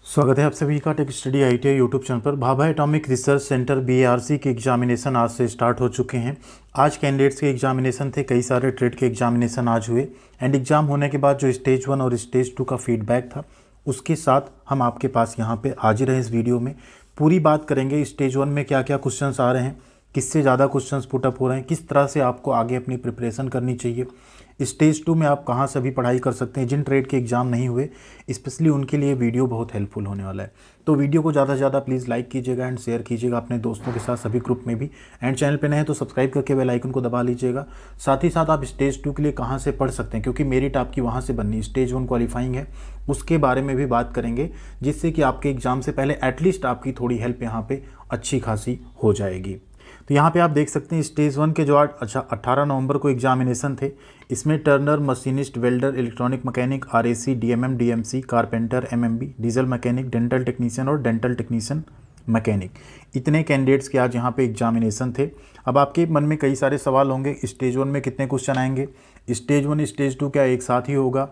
स्वागत है आप सभी का tech study ITI YouTube channel पर। Bhabha atomic research centre BARC के एग्जामिनेशन आज से स्टार्ट हो चुके हैं। आज कैंडिडेट्स के एग्जामिनेशन थे, कई सारे ट्रेड के एग्जामिनेशन आज हुए एंड एग्जाम होने के बाद जो स्टेज 1 और स्टेज 2 का फीडबैक था उसके साथ हम आपके पास यहाँ पे हाजिर हैं। इस वीडियो में पूरी बात करेंगे स्टेज 1 में क्या क्या क्वेश्चन आ रहे हैं, किससे ज़्यादा क्वेश्चंस पुटअप हो रहे हैं, किस तरह से आपको आगे अपनी प्रिपरेशन करनी चाहिए, स्टेज 2 में आप कहाँ से भी पढ़ाई कर सकते हैं। जिन ट्रेड के एग्ज़ाम नहीं हुए स्पेशली उनके लिए वीडियो बहुत हेल्पफुल होने वाला है। तो वीडियो को ज़्यादा से ज़्यादा प्लीज़ लाइक कीजिएगा एंड शेयर कीजिएगा अपने दोस्तों के साथ, सभी ग्रुप में भी। एंड चैनल पे नए हैं तो सब्सक्राइब करके बेल आइकन को दबा लीजिएगा। साथ ही साथ आप स्टेज 2 के लिए कहाँ से पढ़ सकते हैं, क्योंकि मेरिट आपकी वहाँ से बननी, स्टेज 1 क्वालिफाइंग है, उसके बारे में भी बात करेंगे, जिससे कि आपके एग्ज़ाम से पहले एटलीस्ट आपकी थोड़ी हेल्प यहाँ पर अच्छी खासी हो जाएगी। तो यहाँ पे आप देख सकते हैं स्टेज 1 के जो 18 नवंबर को एग्जामिनेशन थे, इसमें Turner, machinist, welder, electronic mechanic, RAC, DMM, DMC, carpenter, MMB, diesel mechanic, dental technician और डेंटल टेक्नीशियन मैकेनिक, इतने कैंडिडेट्स के आज यहाँ पे एग्जामिनेशन थे। अब आपके मन में कई सारे सवाल होंगे, स्टेज 1 में कितने क्वेश्चन आएंगे, स्टेज 1 स्टेज 2 क्या एक साथ ही होगा,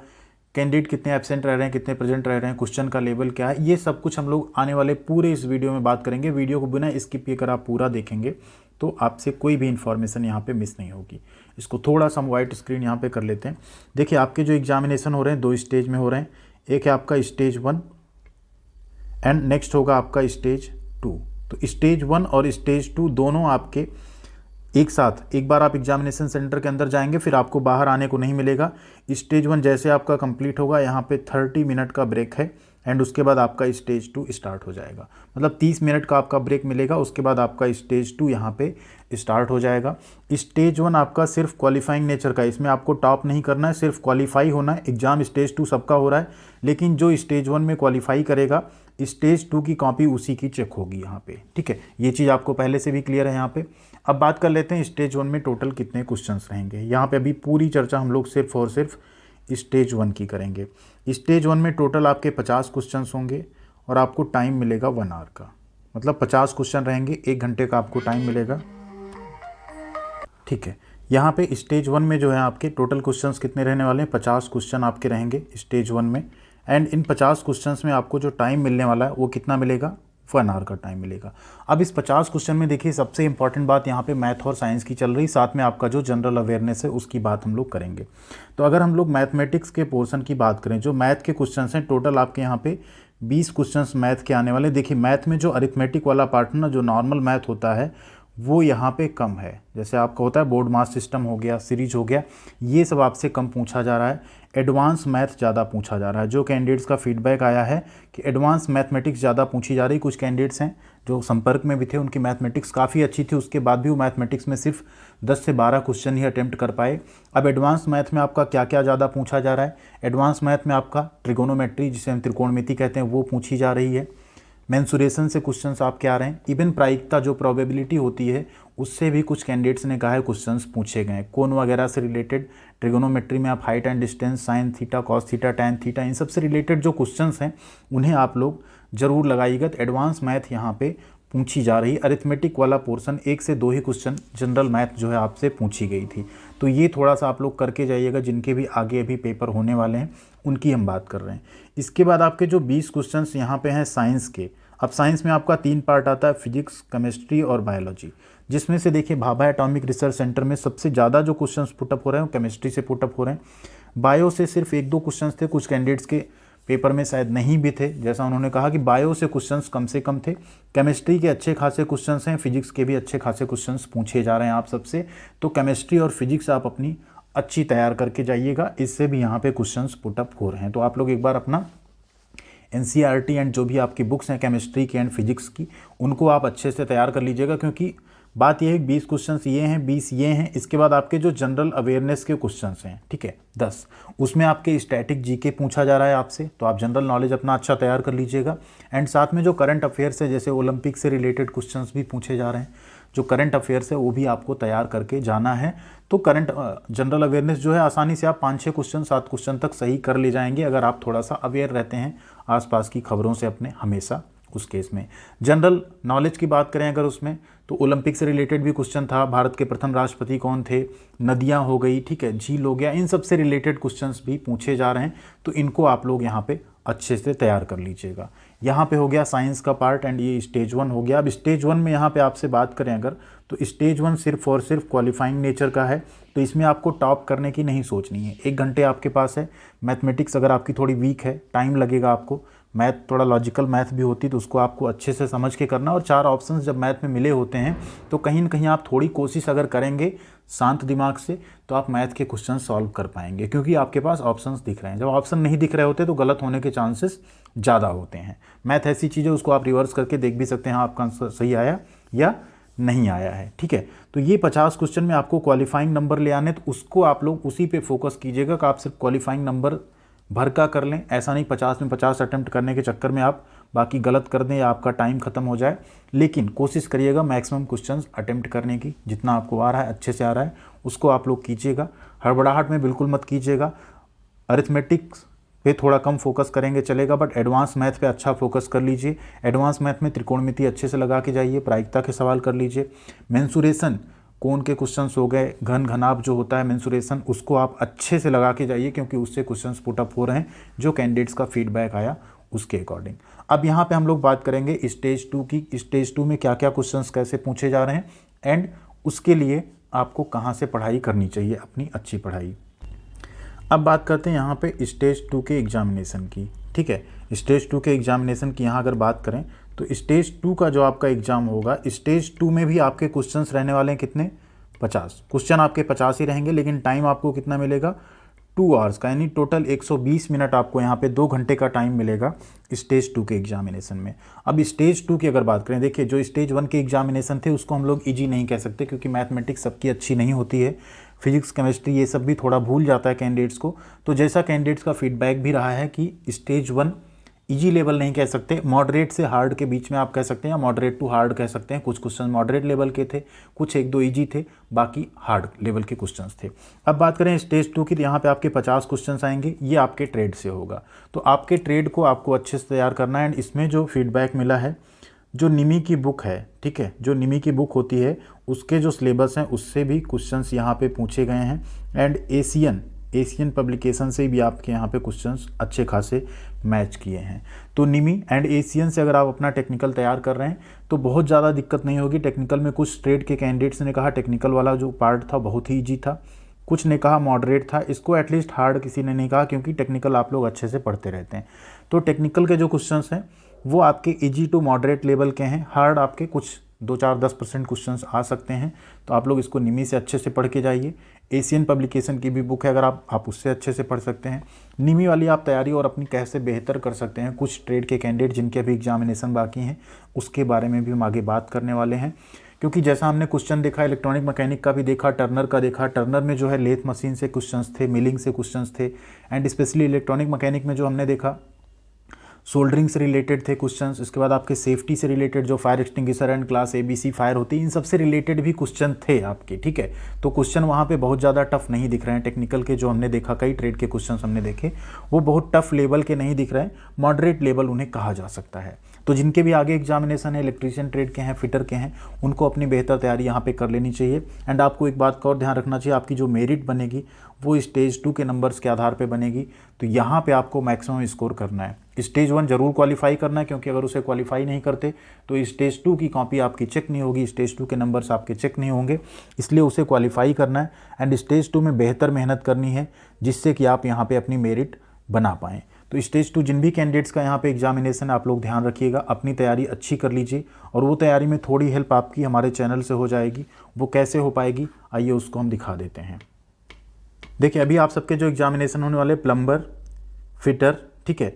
कैंडिडेट कितने एब्सेंट रह रहे हैं, कितने प्रेजेंट रह रहे हैं, क्वेश्चन का लेवल क्या है, ये सब कुछ हम लोग आने वाले पूरे इस वीडियो में बात करेंगे। वीडियो को बिना स्किप किए अगर आप पूरा देखेंगे तो आपसे कोई भी इन्फॉर्मेशन यहाँ पे मिस नहीं होगी। इसको थोड़ा सा हम वाइट स्क्रीन यहाँ पे कर लेते हैं। देखिए आपके जो एग्जामिनेशन हो रहे हैं 2 स्टेज में हो रहे हैं, एक है आपका स्टेज 1 एंड नेक्स्ट होगा आपका स्टेज 2। तो स्टेज 1 और स्टेज 2 दोनों आपके एक साथ, एक बार आप एग्जामिनेशन सेंटर के अंदर जाएंगे फिर आपको बाहर आने को नहीं मिलेगा। स्टेज 1 जैसे आपका कंप्लीट होगा यहाँ पे 30 मिनट का ब्रेक है एंड उसके बाद आपका स्टेज 2 स्टार्ट हो जाएगा, मतलब 30 मिनट का आपका ब्रेक मिलेगा, उसके बाद आपका स्टेज 2 यहाँ पे स्टार्ट हो जाएगा। स्टेज 1 आपका सिर्फ क्वालिफाइंग नेचर का है, इसमें आपको टॉप नहीं करना है, सिर्फ क्वालिफाई होना है। एग्जाम स्टेज 2 सबका हो रहा है, लेकिन जो स्टेज 1 में क्वालिफाई करेगा स्टेज 2 की कॉपी उसी की चेक होगी यहाँ पे, ठीक है। ये चीज़ आपको पहले से भी क्लियर है यहाँ पे। अब बात कर लेते हैं स्टेज 1 में टोटल कितने क्वेश्चंस रहेंगे। यहाँ पे अभी पूरी चर्चा हम लोग सिर्फ और सिर्फ स्टेज 1 की करेंगे। स्टेज 1 में टोटल आपके 50 क्वेश्चंस होंगे और आपको टाइम मिलेगा 1 आवर का, मतलब 50 क्वेश्चन रहेंगे, 1 घंटे का आपको टाइम मिलेगा, ठीक है। यहाँ पे स्टेज 1 में जो है आपके टोटल क्वेश्चंस कितने रहने वाले हैं, 50 क्वेश्चन आपके रहेंगे स्टेज 1 में। एंड इन 50 क्वेश्चंस में आपको जो टाइम मिलने वाला है वो कितना मिलेगा, 1 आवर का टाइम मिलेगा। अब इस 50 क्वेश्चन में देखिए सबसे इंपॉर्टेंट बात यहाँ पे मैथ और साइंस की चल रही, साथ में आपका जो जनरल अवेयरनेस है उसकी बात हम लोग करेंगे। तो अगर हम लोग मैथमेटिक्स के पोर्शन की बात करें, जो मैथ के क्वेश्चंस हैं टोटल आपके यहाँ पे 20 क्वेश्चंस मैथ के आने वाले। देखिए मैथ में जो अरिथमेटिक वाला पार्ट ना, जो नॉर्मल मैथ होता है वो यहाँ पे कम है, जैसे आपका होता है बोर्ड मास सिस्टम हो गया, सीरीज हो गया, ये सब आपसे कम पूछा जा रहा है। एडवांस मैथ ज़्यादा पूछा जा रहा है। जो कैंडिडेट्स का फीडबैक आया है कि एडवांस मैथमेटिक्स ज़्यादा पूछी जा रही, कुछ कैंडिडेट्स हैं जो संपर्क में भी थे, उनकी मैथमेटिक्स काफ़ी अच्छी थी, उसके बाद भी वो मैथमेटिक्स में सिर्फ 10 से 12 क्वेश्चन ही अटेम्प्ट कर पाए। अब एडवांस मैथ में आपका क्या क्या ज़्यादा पूछा जा रहा है, एडवांस मैथ में आपका ट्रिगोनोमेट्री जिसे हम त्रिकोणमिति कहते हैं वो पूछी जा रही है। मेंसुरेशन से क्वेश्चंस आपके आ रहे हैं, इवन प्रायिकता जो प्रोबेबिलिटी होती है उससे भी कुछ कैंडिडेट्स ने कहा है क्वेश्चंस पूछे गए। कोन वगैरह से रिलेटेड, ट्रिगोनोमेट्री में आप height and distance, sine theta, cos theta, tan theta, इन सब से रिलेटेड जो क्वेश्चंस हैं उन्हें आप लोग जरूर लगाइएगा। तो एडवांस मैथ यहाँ पे पूछी जा रही। अरिथमेटिक वाला पोर्शन 1 से 2 ही क्वेश्चन जनरल मैथ जो है आपसे पूछी गई थी, तो ये थोड़ा सा आप लोग करके जाइएगा। जिनके भी आगे अभी पेपर होने वाले हैं उनकी हम बात कर रहे हैं। इसके बाद आपके जो 20 क्वेश्चंस यहाँ पे हैं साइंस के। अब साइंस में आपका 3 पार्ट आता है, फिजिक्स, केमिस्ट्री और बायोलॉजी, जिसमें से देखिए भाभा एटॉमिक रिसर्च सेंटर में सबसे ज़्यादा जो क्वेश्चंस पुटअप हो रहे हैं केमिस्ट्री से पुटअप हो रहे हैं। बायो से सिर्फ 1-2 क्वेश्चंस थे, कुछ कैंडिडेट्स के पेपर में शायद नहीं भी थे, जैसा उन्होंने कहा कि बायो से क्वेश्चंस कम से कम थे। केमिस्ट्री के अच्छे खासे क्वेश्चंस हैं, फिजिक्स के भी अच्छे खासे क्वेश्चंस पूछे जा रहे हैं आप सबसे। तो केमिस्ट्री और फिजिक्स आप अपनी अच्छी तैयार करके जाइएगा, इससे भी यहाँ पे क्वेश्चंस पुटअप हो रहे हैं। तो आप लोग एक बार अपना एनसीईआरटी एंड जो भी आपकी बुक्स हैं केमिस्ट्री की एंड फिजिक्स की, उनको आप अच्छे से तैयार कर लीजिएगा, क्योंकि बात यह है 20 क्वेश्चंस ये हैं, 20 ये हैं। इसके बाद आपके जो जनरल अवेयरनेस के क्वेश्चंस हैं, ठीक है, 10, उसमें आपके स्टैटिक जीके पूछा जा रहा है आपसे, तो आप जनरल नॉलेज अपना अच्छा तैयार कर लीजिएगा। एंड साथ में जो करंट अफेयर्स है, जैसे ओलंपिक से रिलेटेड क्वेश्चंस भी पूछे जा रहे हैं, जो करंट अफेयर्स है वो भी आपको तैयार करके जाना है। तो करंट जनरल अवेयरनेस जो है आसानी से आप 5-6 क्वेश्चन 7 क्वेश्चन तक सही कर ले जाएंगे, अगर आप थोड़ा सा अवेयर रहते हैं आसपास की खबरों से अपने हमेशा। उस केस में जनरल नॉलेज की बात करें अगर उसमें, तो ओलंपिक से रिलेटेड भी क्वेश्चन था, भारत के प्रथम राष्ट्रपति कौन थे, नदियाँ हो गई, ठीक है, झील हो गया, इन सब से रिलेटेड क्वेश्चंस भी पूछे जा रहे हैं। तो इनको आप लोग यहाँ पे अच्छे से तैयार कर लीजिएगा। यहाँ पे हो गया साइंस का पार्ट एंड ये स्टेज 1 हो गया। अब स्टेज 1 में यहाँ पे आपसे बात करें अगर, तो स्टेज 1 सिर्फ और सिर्फ क्वालिफाइंग नेचर का है, तो इसमें आपको टॉप करने की नहीं सोचनी है। 1 घंटे आपके पास है। मैथमेटिक्स अगर आपकी थोड़ी वीक है, टाइम लगेगा आपको, मैथ थोड़ा लॉजिकल मैथ भी होती तो उसको आपको अच्छे से समझ के करना, और 4 ऑप्शंस जब मैथ में मिले होते हैं तो कहीं ना कहीं आप थोड़ी कोशिश अगर करेंगे शांत दिमाग से तो आप मैथ के क्वेश्चन सॉल्व कर पाएंगे, क्योंकि आपके पास ऑप्शंस दिख रहे हैं। जब ऑप्शन नहीं दिख रहे होते तो गलत होने के चांसेस ज़्यादा होते हैं। मैथ ऐसी चीज़ है, उसको आप रिवर्स करके देख भी सकते हैं आपका आंसर सही आया या नहीं आया है, ठीक है। तो ये 50 क्वेश्चन में आपको क्वालिफाइंग नंबर ले आने, तो उसको आप लोग उसी पे फोकस कीजिएगा कि आप सिर्फ क्वालिफाइंग नंबर भर का कर लें। ऐसा नहीं 50 में 50 अटेम्प्ट करने के चक्कर में आप बाकी गलत कर दें या आपका टाइम खत्म हो जाए। लेकिन कोशिश करिएगा मैक्सिमम क्वेश्चंस अटेम्प्ट करने की, जितना आपको आ रहा है अच्छे से आ रहा है उसको आप लोग कीजिएगा। हड़बड़ाहट में बिल्कुल मत कीजिएगा। अरिथमेटिक्स पे थोड़ा कम फोकस करेंगे चलेगा, बट एडवांस मैथ पे अच्छा फोकस कर लीजिए। एडवांस मैथ में त्रिकोणमिति अच्छे से लगा के जाइए, प्रायिकता के सवाल कर लीजिए। मेंसुरेशन कोण के क्वेश्चंस हो गए, घन घनाभ जो होता है मेंसुरेशन, उसको आप अच्छे से लगा के जाइए, क्योंकि उससे क्वेश्चंस पुट अप हो रहे हैं जो कैंडिडेट्स का फीडबैक आया उसके अकॉर्डिंग। अब यहाँ पे हम लोग बात करेंगे स्टेज 2 की। स्टेज 2 में क्या क्या क्वेश्चंस कैसे पूछे जा रहे हैं एंड उसके लिए आपको कहाँ से पढ़ाई करनी चाहिए, अपनी अच्छी पढ़ाई। अब बात करते हैं यहाँ पे स्टेज 2 के एग्जामिनेशन की, ठीक है। स्टेज 2 के एग्जामिनेशन की यहाँ अगर बात करें तो स्टेज 2 का जो आपका एग्ज़ाम होगा, स्टेज 2 में भी आपके क्वेश्चंस रहने वाले हैं कितने, 50 क्वेश्चन आपके 50 ही रहेंगे, लेकिन टाइम आपको कितना मिलेगा, 2 आवर्स का, यानी टोटल 120 मिनट आपको यहाँ पे 2 घंटे का टाइम मिलेगा स्टेज 2 के एग्जामिनेशन में। अब स्टेज 2 की अगर बात करें, देखिए जो स्टेज 1 के एग्जामिनेशन थे उसको हम लोग ईजी नहीं कह सकते, क्योंकि मैथमेटिक्स सबकी अच्छी नहीं होती है, फिजिक्स केमिस्ट्री ये सब भी थोड़ा भूल जाता है कैंडिडेट्स को। तो जैसा कैंडिडेट्स का फीडबैक भी रहा है कि स्टेज 1 इजी लेवल नहीं कह सकते, मॉडरेट से हार्ड के बीच में आप कह सकते हैं, या मॉडरेट टू हार्ड कह सकते हैं। कुछ क्वेश्चन मॉडरेट लेवल के थे, कुछ 1-2 इजी थे, बाकी हार्ड लेवल के क्वेश्चंस थे। अब बात करें स्टेज 2 की, तो यहाँ पे आपके 50 क्वेश्चंस आएंगे, ये आपके ट्रेड से होगा। तो आपके ट्रेड को आपको अच्छे से तैयार करना है। एंड इसमें जो फीडबैक मिला है, जो निमी की बुक है, ठीक है, जो निमी की बुक होती है उसके जो सिलेबस हैं उससे भी क्वेश्चंस यहाँ पे पूछे गए हैं। एंड एशियन पब्लिकेशन से भी आपके यहाँ पे क्वेश्चंस अच्छे खासे मैच किए हैं। तो निमी एंड एशियन से अगर आप अपना टेक्निकल तैयार कर रहे हैं तो बहुत ज़्यादा दिक्कत नहीं होगी। टेक्निकल में कुछ ट्रेड के कैंडिडेट्स ने कहा टेक्निकल वाला जो पार्ट था बहुत ही ईजी था, कुछ ने कहा मॉडरेट था। इसको एटलीस्ट हार्ड किसी ने नहीं कहा, क्योंकि टेक्निकल आप लोग अच्छे से पढ़ते रहते हैं। तो टेक्निकल के जो क्वेश्चंस हैं वो आपके इजी टू मॉडरेट लेवल के हैं। हार्ड आपके कुछ 2-4-10% क्वेश्चंस आ सकते हैं, तो आप लोग इसको निमी से अच्छे से पढ़ के जाइए। एशियन पब्लिकेशन की भी बुक है, अगर आप उससे अच्छे से पढ़ सकते हैं। निमी वाली आप तैयारी और अपनी कैसे बेहतर कर सकते हैं, कुछ ट्रेड के कैंडिडेट जिनके अभी एग्जामिनेशन बाकी हैं उसके बारे में भी हम आगे बात करने वाले हैं। क्योंकि जैसा हमने क्वेश्चन देखा, इलेक्ट्रॉनिक मैकेनिक का भी देखा, टर्नर का देखा। टर्नर में जो है लेथ मशीन से क्वेश्चंस थे, मिलिंग से क्वेश्चंस थे। एंड स्पेशली इलेक्ट्रॉनिक मैकेनिक में जो हमने देखा सोल्डरिंग से रिलेटेड थे क्वेश्चंस। इसके बाद आपके सेफ्टी से रिलेटेड जो fire extinguisher and class ABC fire होती है, इन सब से रिलेटेड भी क्वेश्चन थे आपके, ठीक है। तो क्वेश्चन वहाँ पे बहुत ज़्यादा टफ नहीं दिख रहे हैं। टेक्निकल के जो हमने देखा, कई ट्रेड के क्वेश्चन हमने देखे, वो बहुत टफ लेवल के नहीं दिख रहे हैं, मॉडरेट लेवल उन्हें कहा जा सकता है। तो जिनके भी आगे एग्जामिनेशन है, इलेक्ट्रीशियन ट्रेड के हैं, फिटर के हैं, उनको अपनी बेहतर तैयारी यहाँ पे कर लेनी चाहिए। एंड आपको एक बात का और ध्यान रखना चाहिए, आपकी जो मेरिट बनेगी वो स्टेज 2 के नंबर्स के आधार पे बनेगी। तो यहाँ पे आपको मैक्सिमम स्कोर करना है। स्टेज 1 जरूर क्वालिफाई करना है, क्योंकि अगर उसे क्वालिफाई नहीं करते तो स्टेज 2 की कॉपी आपकी चेक नहीं होगी, स्टेज 2 के नंबर्स आपके चेक नहीं होंगे, इसलिए उसे क्वालिफाई करना है। एंड स्टेज 2 में बेहतर मेहनत करनी है, जिससे कि आप यहाँ पे अपनी मेरिट बना पाएँ। तो स्टेज 2 जिन भी कैंडिडेट्स का यहाँ पे एग्जामिनेशन आप लोग ध्यान रखिएगा, अपनी तैयारी अच्छी कर लीजिए, और वो तैयारी में थोड़ी हेल्प आपकी हमारे चैनल से हो जाएगी। वो कैसे हो पाएगी, आइए उसको हम दिखा देते हैं। देखिए अभी आप सबके जो एग्जामिनेशन होने वाले प्लम्बर, फिटर, ठीक है,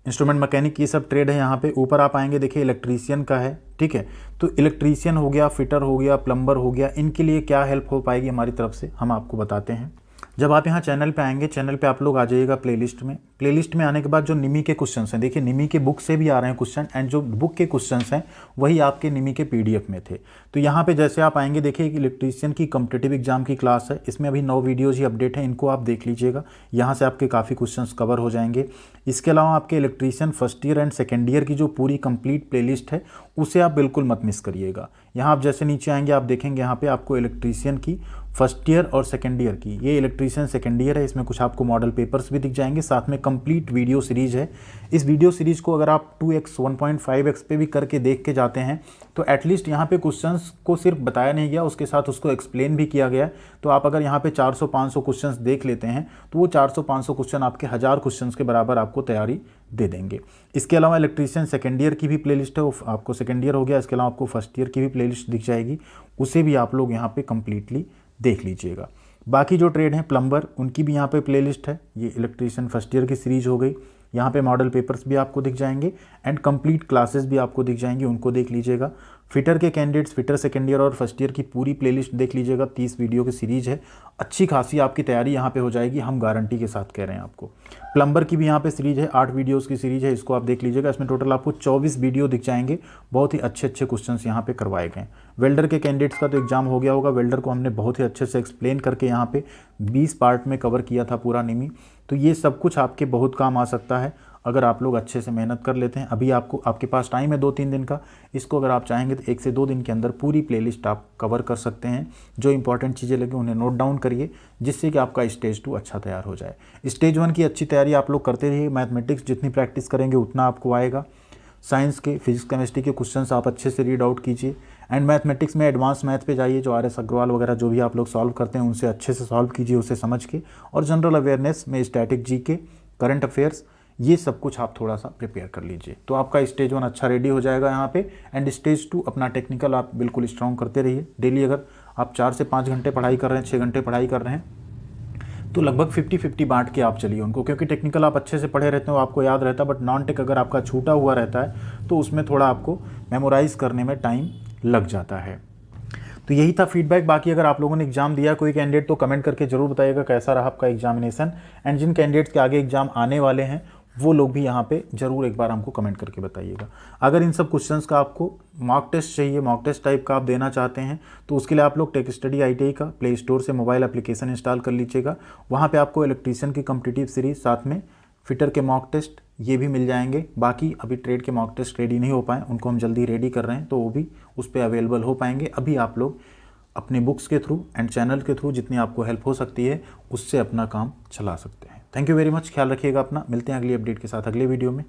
इंस्ट्रूमेंट मैकेनिक, ये सब ट्रेड है। यहाँ पे ऊपर आप आएंगे, देखिए इलेक्ट्रीशियन का है, ठीक है। तो इलेक्ट्रीशियन हो गया, फिटर हो गया, प्लम्बर हो गया, इनके लिए क्या हेल्प हो पाएगी हमारी तरफ से हम आपको बताते हैं। जब आप यहाँ चैनल पे आएंगे, चैनल पे आप लोग आ जाइएगा प्लेलिस्ट में। प्लेलिस्ट में आने के बाद जो निमी के क्वेश्चंस हैं, देखिए निमी के बुक से भी आ रहे हैं क्वेश्चन, एंड जो बुक के क्वेश्चंस हैं वही आपके निमी के PDF में थे। तो यहाँ पे जैसे आप आएंगे, देखिए इलेक्ट्रीशियन की कॉम्पिटिटिव एग्जाम की क्लास है, इसमें अभी 9 वीडियोज़ ही अपडेट है, इनको आप देख लीजिएगा। यहाँ से आपके काफ़ी क्वेश्चन कवर हो जाएंगे। इसके अलावा आपके electrician first year and second year की जो पूरी कंप्लीट प्लेलिस्ट है उसे आप बिल्कुल मत मिस करिएगा। यहाँ आप जैसे नीचे आएंगे, आप देखेंगे यहाँ पे आपको इलेक्ट्रीशियन की फर्स्ट ईयर और सेकेंड ईयर की, ये इलेक्ट्रीशियन इलेक्ट्रीशियन सेकेंड ईयर है, इसमें कुछ आपको मॉडल पेपर्स भी दिख जाएंगे, साथ में कंप्लीट वीडियो सीरीज है। इस वीडियो सीरीज़ को अगर आप 2x 1.5x पे भी करके देख के जाते हैं तो एटलीस्ट यहाँ पे क्वेश्चंस को सिर्फ बताया नहीं गया, उसके साथ उसको एक्सप्लेन भी किया गया। तो आप अगर यहाँ पे 400-500 क्वेश्चंस देख लेते हैं तो वो 400-500 क्वेश्चन आपके 1000 क्वेश्चंस के बराबर आपको तैयारी दे देंगे। इसके अलावा इलेक्ट्रीशियन सेकेंड ईयर की भी प्लेलिस्ट है, वो आपको सेकेंड ईयर हो गया, इसके अलावा आपको फर्स्ट ईयर की भी प्लेलिस्ट दिख जाएगी, उसे भी आप लोग यहाँ पे कंप्लीटली देख लीजिएगा। बाकी जो ट्रेड हैं प्लम्बर, उनकी भी यहाँ पे प्लेलिस्ट है, ये इलेक्ट्रीशियन फर्स्ट ईयर की सीरीज हो गई, यहाँ पे मॉडल पेपर्स भी आपको दिख जाएंगे एंड कंप्लीट क्लासेस भी आपको दिख जाएंगी, उनको देख लीजिएगा। फिटर के कैंडिडेट्स फिटर सेकेंड ईयर और फर्स्ट ईयर की पूरी प्लेलिस्ट देख लीजिएगा, 30 वीडियो की सीरीज है, अच्छी खासी आपकी तैयारी यहाँ पे हो जाएगी, हम गारंटी के साथ कह रहे हैं आपको। प्लम्बर की भी यहाँ पे सीरीज है, 8 वीडियोस की सीरीज है, इसको आप देख लीजिएगा, इसमें टोटल आपको 24 वीडियो दिख जाएंगे, बहुत ही अच्छे अच्छे क्वेश्चंस यहाँ पे करवाए गए। वेल्डर के कैंडिडेट्स का तो एग्जाम हो गया होगा, वेल्डर को हमने बहुत ही अच्छे से एक्सप्लेन करके यहाँ पे 20 पार्ट में कवर किया था पूरा निमी, तो ये सब कुछ आपके बहुत काम आ सकता है अगर आप लोग अच्छे से मेहनत कर लेते हैं। अभी आपके पास टाइम है 2-3 दिन का, इसको अगर आप चाहेंगे तो 1 से 2 दिन के अंदर पूरी प्लेलिस्ट आप कवर कर सकते हैं। जो इंपॉर्टेंट चीज़ें लगे उन्हें नोट डाउन करिए, जिससे कि आपका स्टेज 2 अच्छा तैयार हो जाए। स्टेज 1 की अच्छी तैयारी आप लोग करते रहिए, मैथमेटिक्स जितनी प्रैक्टिस करेंगे उतना आपको आएगा। साइंस के फिजिक्स केमिस्ट्री के क्वेश्चंस आप अच्छे से रीड आउट कीजिए एंड मैथमेटिक्स में एडवांस मैथ पे जाइए, जो RS अग्रवाल वगैरह जो भी आप लोग सॉल्व करते हैं उनसे अच्छे से सॉल्व कीजिए उसे समझ के। और जनरल अवेयरनेस में स्टैटिक GK, करंट अफेयर्स, ये सब कुछ आप थोड़ा सा प्रिपेयर कर लीजिए, तो आपका स्टेज 1 अच्छा रेडी हो जाएगा यहाँ पे। एंड स्टेज 2 अपना टेक्निकल आप बिल्कुल स्ट्रॉन्ग करते रहिए। डेली अगर आप 4 से 5 घंटे पढ़ाई कर रहे हैं, 6 घंटे पढ़ाई कर रहे हैं, तो लगभग 50-50 बांट के आप चलिए उनको, क्योंकि टेक्निकल आप अच्छे से पढ़े रहते हो, आपको याद रहता है, बट नॉन टेक अगर आपका छूटा हुआ रहता है तो उसमें थोड़ा आपको मेमोराइज़ करने में टाइम लग जाता है। तो यही था फीडबैक। बाकी अगर आप लोगों ने एग्जाम दिया कोई कैंडिडेट तो कमेंट करके जरूर बताइएगा कैसा रहा आपका एग्जामिनेशन, एंड जिन कैंडिडेट्स के आगे एग्जाम आने वाले हैं वो लोग भी यहाँ पे जरूर एक बार हमको कमेंट करके बताइएगा। अगर इन सब क्वेश्चंस का आपको मॉक टेस्ट चाहिए, मॉक टेस्ट टाइप का आप देना चाहते हैं, तो उसके लिए आप लोग टेक स्टडी ITI का प्ले स्टोर से मोबाइल एप्लीकेशन इंस्टॉल कर लीजिएगा। वहाँ पे आपको इलेक्ट्रीशियन की कॉम्पिटिटिव सीरीज, साथ में फिटर के मॉक टेस्ट ये भी मिल जाएंगे। बाकी अभी ट्रेड के मॉक टेस्ट रेडी नहीं हो पाए, उनको हम जल्दी रेडी कर रहे हैं, तो वो भी उस पर अवेलेबल हो पाएंगे। अभी आप लोग अपने बुक्स के थ्रू एंड चैनल के थ्रू जितनी आपको हेल्प हो सकती है उससे अपना काम चला सकते हैं। थैंक यू वेरी मच, ख्याल रखिएगा अपना, मिलते हैं अगली अपडेट के साथ अगले वीडियो में।